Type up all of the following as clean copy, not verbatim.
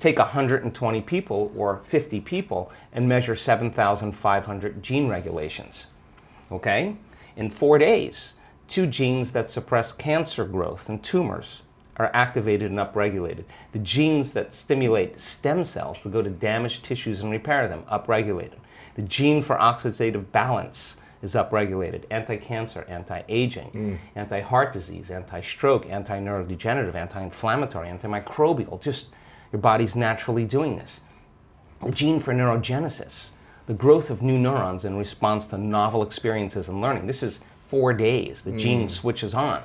take 120 people or 50 people and measure 7,500 gene regulations. Okay? In 4 days, 2 genes that suppress cancer growth and tumors are activated and upregulated. The genes that stimulate stem cells to go to damaged tissues and repair them, upregulated. The gene for oxidative balance is upregulated. Anti-cancer, anti-aging, anti-heart disease, anti-stroke, anti-neurodegenerative, anti-inflammatory, antimicrobial. Just your body's naturally doing this. The gene for neurogenesis, the growth of new neurons in response to novel experiences and learning. This is 4 days. The gene switches on.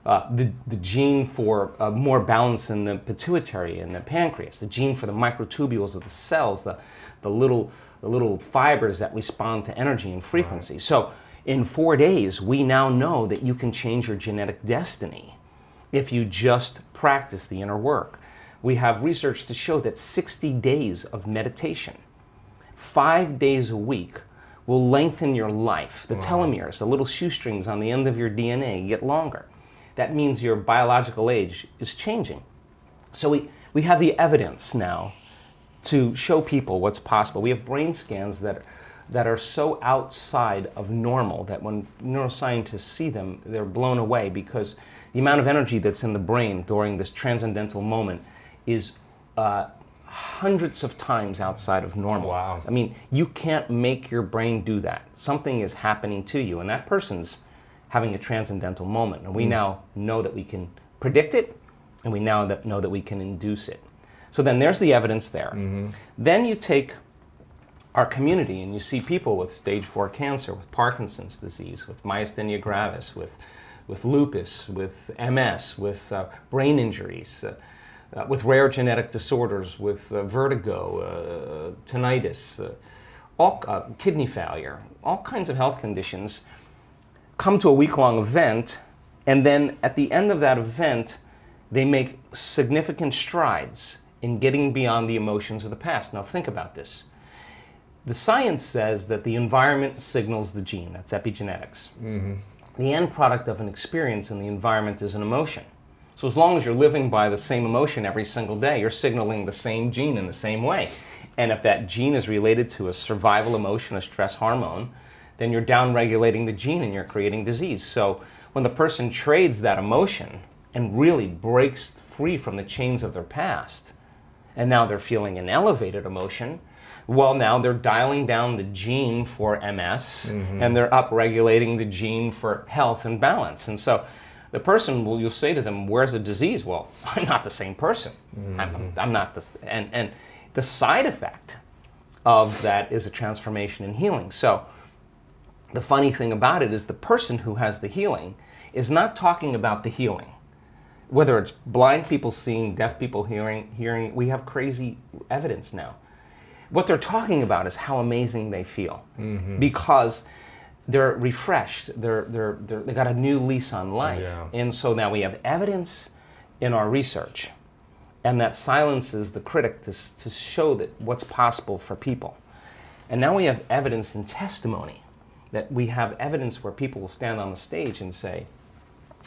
The gene for more balance in the pituitary and the pancreas, the gene for the microtubules of the cells, the little fibers that respond to energy and frequency. Right. So in 4 days, we now know that you can change your genetic destiny if you just practice the inner work. We have research to show that 60 days of meditation, 5 days a week, will lengthen your life. The telomeres, the little shoestrings on the end of your DNA, get longer. That means your biological age is changing. So we have the evidence now to show people what's possible. We have brain scans that are so outside of normal that when neuroscientists see them, they're blown away, because the amount of energy that's in the brain during this transcendental moment is hundreds of times outside of normal. Wow. I mean, you can't make your brain do that. Something is happening to you, and that person's having a transcendental moment. And we now know that we can predict it, and we now know that we can induce it. So then there's the evidence there. Then you take our community and you see people with stage 4 cancer, with Parkinson's disease, with myasthenia gravis, with lupus, with MS, with brain injuries, with rare genetic disorders, with vertigo, tinnitus, kidney failure, all kinds of health conditions, come to a week-long event, and then at the end of that event, they make significant strides in getting beyond the emotions of the past. Now think about this. The science says that the environment signals the gene. That's epigenetics. The end product of an experience in the environment is an emotion. So as long as you're living by the same emotion every single day, you're signaling the same gene in the same way. And if that gene is related to a survival emotion, a stress hormone, then you're down-regulating the gene and you're creating disease. So when the person trades that emotion and really breaks free from the chains of their past, and now they're feeling an elevated emotion, well, now they're dialing down the gene for MS, and they're upregulating the gene for health and balance. And so the person, well, you'll say to them, where's the disease? Well, I'm not the same person. I'm not the, and the side effect of that is a transformation and healing. So the funny thing about it is the person who has the healing is not talking about the healing. Whether it's blind people seeing, deaf people hearing, we have crazy evidence now. What they're talking about is how amazing they feel, because they're refreshed, they got a new lease on life. And so now we have evidence in our research, and that silences the critic to show that what's possible for people. And now we have evidence and testimony, that we have evidence where people will stand on the stage and say,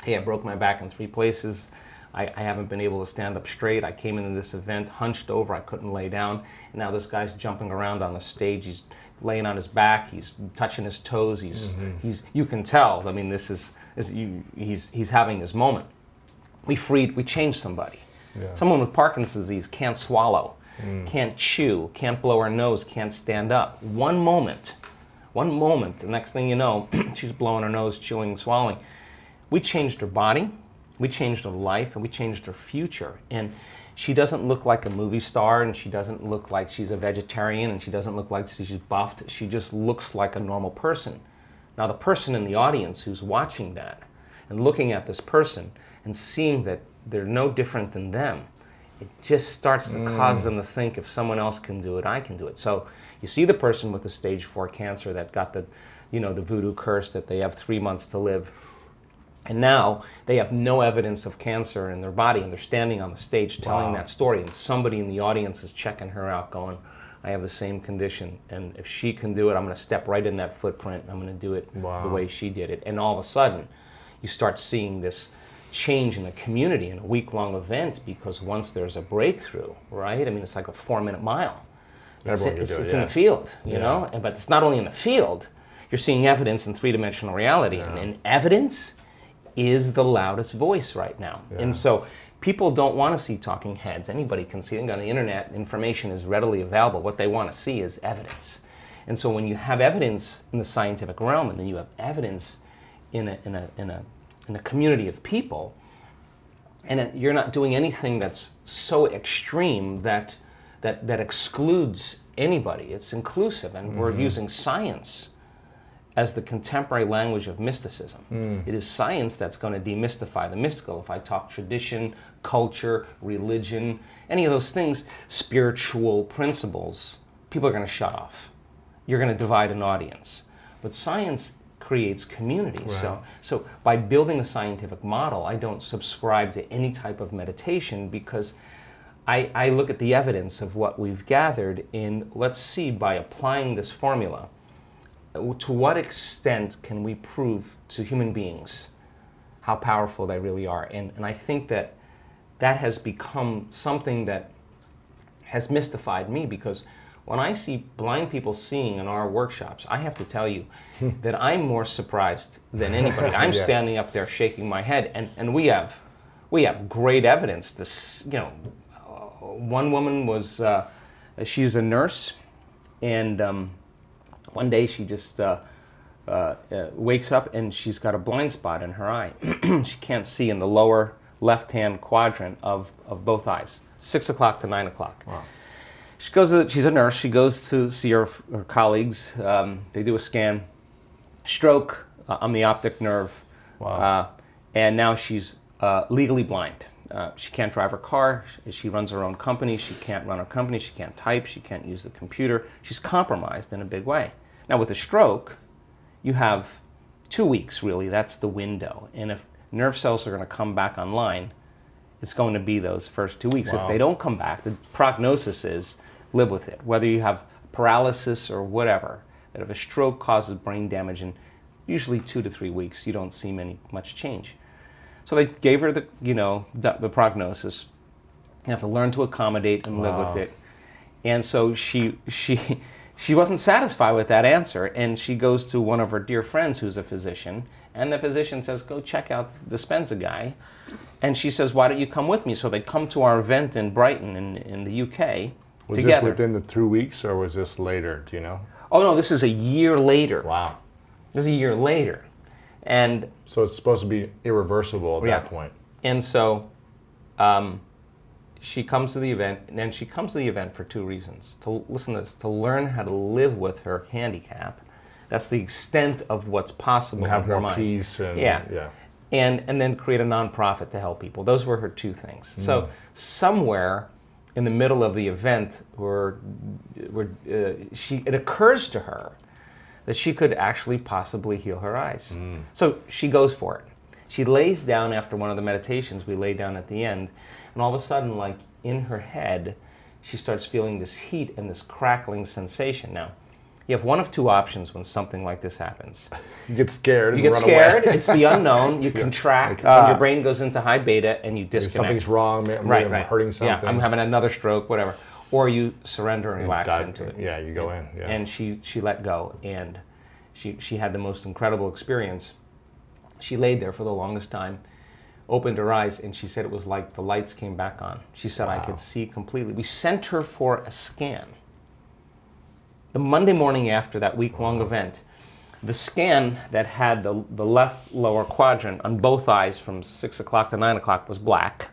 hey, I broke my back in 3 places. I haven't been able to stand up straight. I came into this event hunched over. I couldn't lay down. And now this guy's jumping around on the stage. He's laying on his back. He's touching his toes. You can tell. I mean, he's having his moment. We changed somebody. Someone with Parkinson's disease can't swallow, can't chew, can't blow her nose, can't stand up. One moment, the next thing you know, she's blowing her nose, chewing, swallowing. We changed her body, we changed her life, and we changed her future. And she doesn't look like a movie star, and she doesn't look like she's a vegetarian, and she doesn't look like she's buffed. She just looks like a normal person. Now the person in the audience who's watching that and looking at this person and seeing that they're no different than them, it just starts to cause them to think, if someone else can do it, I can do it. So you see the person with the stage 4 cancer that got the voodoo curse that they have 3 months to live. And now they have no evidence of cancer in their body, and they're standing on the stage telling that story, and somebody in the audience is checking her out going, I have the same condition, and if she can do it, I'm going to step right in that footprint, and I'm going to do it the way she did it. And all of a sudden, you start seeing this change in the community in a week-long event, because once there's a breakthrough, right? I mean, it's like a 4-minute mile. It's in the field, you know? But it's not only in the field, you're seeing evidence in three-dimensional reality. And evidence is the loudest voice right now. And so people don't want to see talking heads. Anybody can see it on the internet. Information is readily available. What they want to see is evidence. And so when you have evidence in the scientific realm, and then you have evidence in a community of people, and you're not doing anything that's so extreme that excludes anybody. It's inclusive, and we're using science as the contemporary language of mysticism. It is science that's going to demystify the mystical. If I talk tradition, culture, religion, any of those things, spiritual principles, people are going to shut off. You're going to divide an audience. But science creates community. Right. So by building a scientific model, I don't subscribe to any type of meditation, because I look at the evidence of what we've gathered in, let's see, by applying this formula, to what extent can we prove to human beings how powerful they really are? And I think that has become something that has mystified me, because when I see blind people seeing in our workshops, I have to tell you that I'm more surprised than anybody. I'm standing up there shaking my head, and we have great evidence. This, you know, one woman was, she's a nurse, and one day she just wakes up and she's got a blind spot in her eye. She can't see in the lower left-hand quadrant of both eyes, 6 o'clock to 9 o'clock. Wow. She's a nurse. She goes to see her colleagues. They do a scan, stroke on the optic nerve, and now she's legally blind. She can't drive her car. She runs her own company. She can't run her company. She can't type. She can't use the computer. She's compromised in a big way. Now, with a stroke, you have 2 weeks, really. That's the window. And if nerve cells are going to come back online, it's going to be those first 2 weeks. Wow. If they don't come back, the prognosis is live with it. Whether you have paralysis or whatever, that if a stroke causes brain damage in usually 2 to 3 weeks, you don't see much change. So they gave her the prognosis. You have to learn to accommodate and live with it. And so she wasn't satisfied with that answer, and she goes to one of her dear friends who's a physician, and the physician says, go check out the Dispenza guy. And she says, why don't you come with me? So they come to our event in Brighton in the UK. Was together. this within the 2 weeks, or was this later? Do you know? Oh no, this is a year later. Wow. This is a year later. And so it's supposed to be irreversible at that point. And so she comes to the event, and she comes to the event for 2 reasons. To listen to this, to learn how to live with her handicap. That's the extent of what's possible. And have more more peace. And, and then create a nonprofit to help people. Those were her 2 things. So somewhere in the middle of the event, it occurs to her that she could actually possibly heal her eyes. So she goes for it. She lays down after one of the meditations we lay down at the end, and all of a sudden, like in her head, she starts feeling this heat and this crackling sensation. Now, you have one of 2 options when something like this happens. You get scared. You get scared. It's the unknown. You contract, and your brain goes into high beta, and you disconnect. Something's wrong. I'm hurting something. Yeah, I'm having another stroke, whatever. Or you surrender and relax into it. Yeah, you go in. Yeah. And she let go, and she had the most incredible experience. She laid there for the longest time, opened her eyes, and she said it was like the lights came back on. She said, I could see completely. We sent her for a scan. The Monday morning after that week-long event, the scan that had the left lower quadrant on both eyes from 6 o'clock to 9 o'clock was black.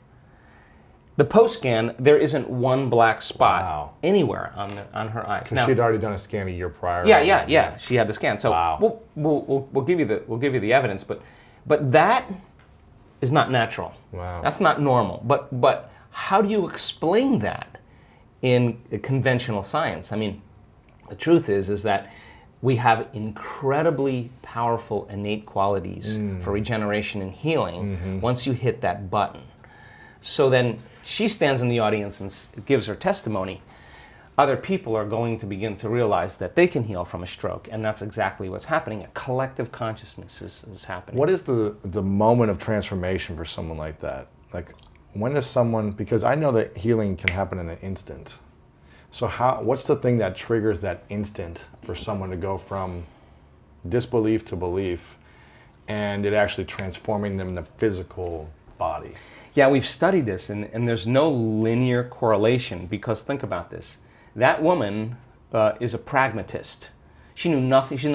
The post-scan, there isn't one black spot anywhere on her eyes. Because she'd already done a scan a year prior. Yeah. She had the scan. So we'll give you the evidence, but that is not natural. Wow. That's not normal. But how do you explain that in conventional science? I mean, the truth is that we have incredibly powerful innate qualities for regeneration and healing once you hit that button. So then she stands in the audience and gives her testimony. other people are going to begin to realize that they can heal from a stroke, and that's exactly what's happening. A collective consciousness is happening. What is the moment of transformation for someone like that? Like, when does someone, because I know that healing can happen in an instant. So what's the thing that triggers that instant for someone to go from disbelief to belief, and it actually transforming them in the physical body? Yeah, we've studied this, and there's no linear correlation, because think about this. That woman is a pragmatist. She knew nothing. She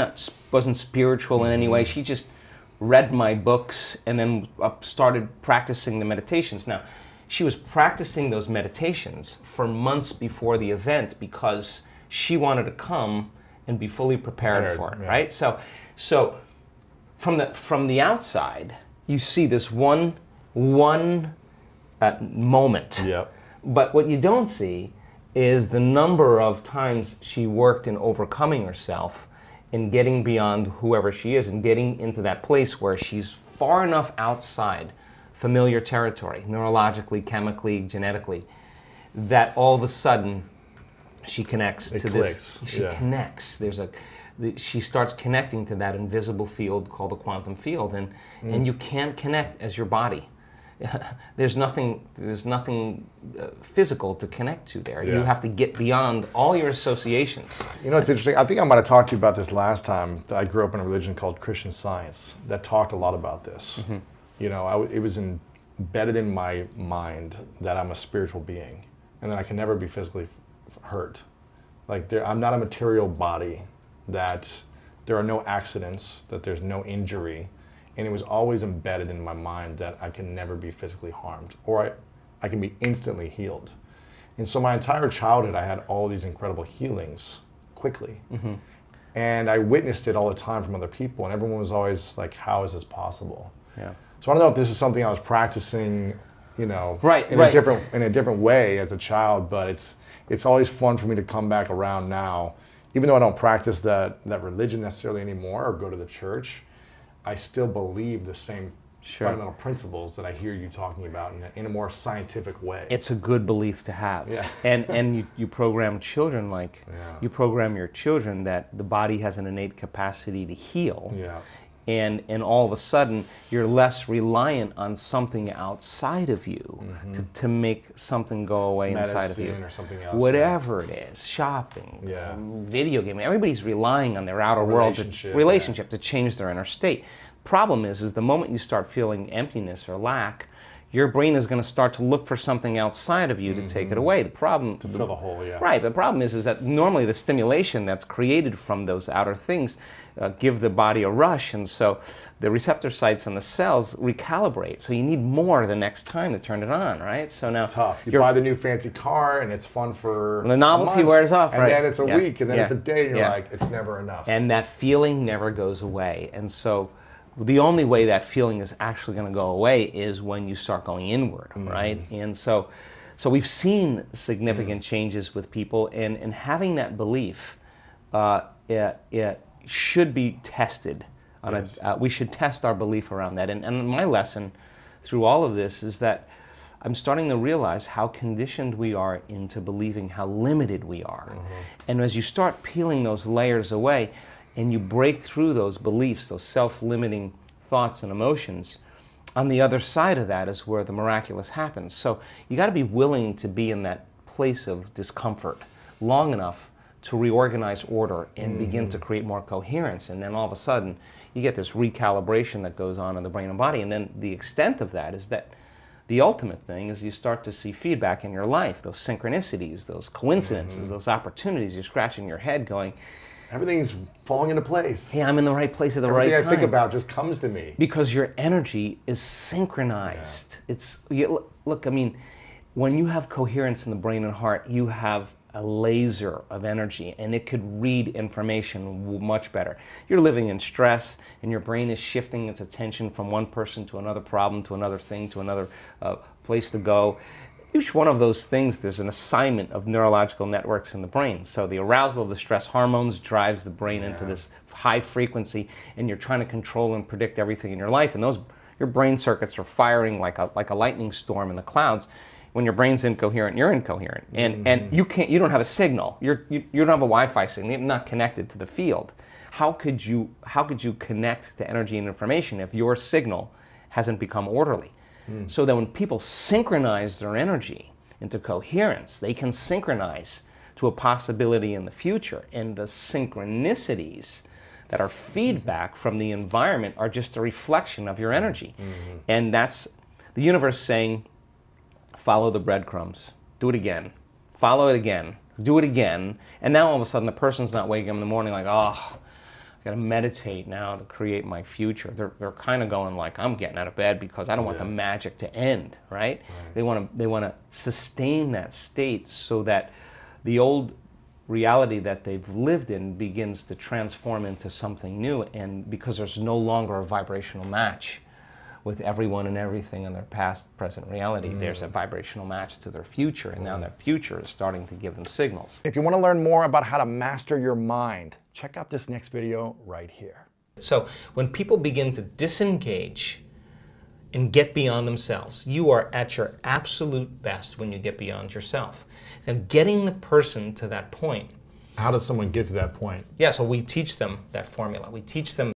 wasn't spiritual in any way. She just read my books and then started practicing the meditations. Now, she was practicing those meditations for months before the event because she wanted to come and be fully prepared for it, yeah. right? So from the outside, you see this one moment. Yep. But what you don't see is the number of times she worked in overcoming herself and getting beyond whoever she is and getting into that place where she's far enough outside familiar territory, neurologically, chemically, genetically, that all of a sudden she connects to clicks. this. She connects. She starts connecting to that invisible field called the quantum field, and you can't connect as your body. There's nothing physical to connect to there. Yeah. You have to get beyond all your associations. You know, it's interesting. I think I might have talked to you about this last time. That I grew up in a religion called Christian Science that talked a lot about this. Mm-hmm. You know, it was embedded in my mind that I'm a spiritual being and that I can never be physically hurt. Like, I'm not a material body, that there are no accidents, that there's no injury. And it was always embedded in my mind that I can never be physically harmed, or I can be instantly healed. And so my entire childhood, I had all these incredible healings quickly. Mm-hmm. And I witnessed it all the time from other people, and everyone was always like, how is this possible? Yeah. So I don't know if this is something I was practicing, you know, in a different way as a child, but it's always fun for me to come back around now. Even though I don't practice that religion necessarily anymore or go to the church, I still believe the same fundamental principles that I hear you talking about in a more scientific way. It's a good belief to have. Yeah. And you program children you program your children that the body has an innate capacity to heal. Yeah. And all of a sudden, you're less reliant on something outside of you to make something go away inside of you. Medicine or something else. Whatever it is, shopping, video gaming, everybody's relying on their outer world relationship to change their inner state. Problem is the moment you start feeling emptiness or lack, your brain is going to start to look for something outside of you to take it away. The problem to fill the hole, yeah. Right. The problem is that normally the stimulation that's created from those outer things give the body a rush, and so the receptor sites on the cells recalibrate. So you need more the next time to turn it on, right? So now it's tough. You buy the new fancy car, and it's fun for the novelty a month, wears off, and right? then it's a week, and then it's a day, and you're like, it's never enough. And that feeling never goes away, and so the only way that feeling is actually going to go away is when you start going inward, right? And so we've seen significant changes with people, and having that belief, it should be tested. We should test our belief around that. And my lesson through all of this is that I'm starting to realize how conditioned we are into believing how limited we are. And as you start peeling those layers away, and you break through those beliefs, those self-limiting thoughts and emotions, on the other side of that is where the miraculous happens. So you got to be willing to be in that place of discomfort long enough to reorganize order and begin to create more coherence. And then all of a sudden, you get this recalibration that goes on in the brain and body. And then the extent of that is that the ultimate thing is you start to see feedback in your life, those synchronicities, those coincidences, those opportunities. You're scratching your head going, everything's falling into place. Hey, I'm in the right place at the right time. Everything I think about just comes to me. Because your energy is synchronized. Look, I mean, when you have coherence in the brain and heart, you have a laser of energy, and it could read information much better. You're living in stress, and your brain is shifting its attention from one person to another problem, to another thing, to another place to go. Each one of those things, there's an assignment of neurological networks in the brain. So the arousal of the stress hormones drives the brain into this high frequency, and you're trying to control and predict everything in your life. And your brain circuits are firing like a lightning storm in the clouds. when your brain's incoherent, you're incoherent, and you don't have a signal. You don't have a Wi-Fi signal. You're not connected to the field. How could you connect to energy and information if your signal hasn't become orderly? So that when people synchronize their energy into coherence, they can synchronize to a possibility in the future, and the synchronicities that are feedback from the environment are just a reflection of your energy. And that's the universe saying, follow the breadcrumbs, do it again, follow it again, do it again. And now all of a sudden the person's not waking up in the morning like, oh, I gotta meditate now to create my future. They're kind of going like, I'm getting out of bed because I don't want the magic to end, right? They want to sustain that state so that the old reality that they've lived in begins to transform into something new, and because there's no longer a vibrational match with everyone and everything in their past, present reality, there's a vibrational match to their future, and now their future is starting to give them signals. If you want to learn more about how to master your mind, check out this next video right here. So when people begin to disengage and get beyond themselves, you are at your absolute best when you get beyond yourself. And getting the person to that point. How does someone get to that point? Yeah, so we teach them that formula. We teach them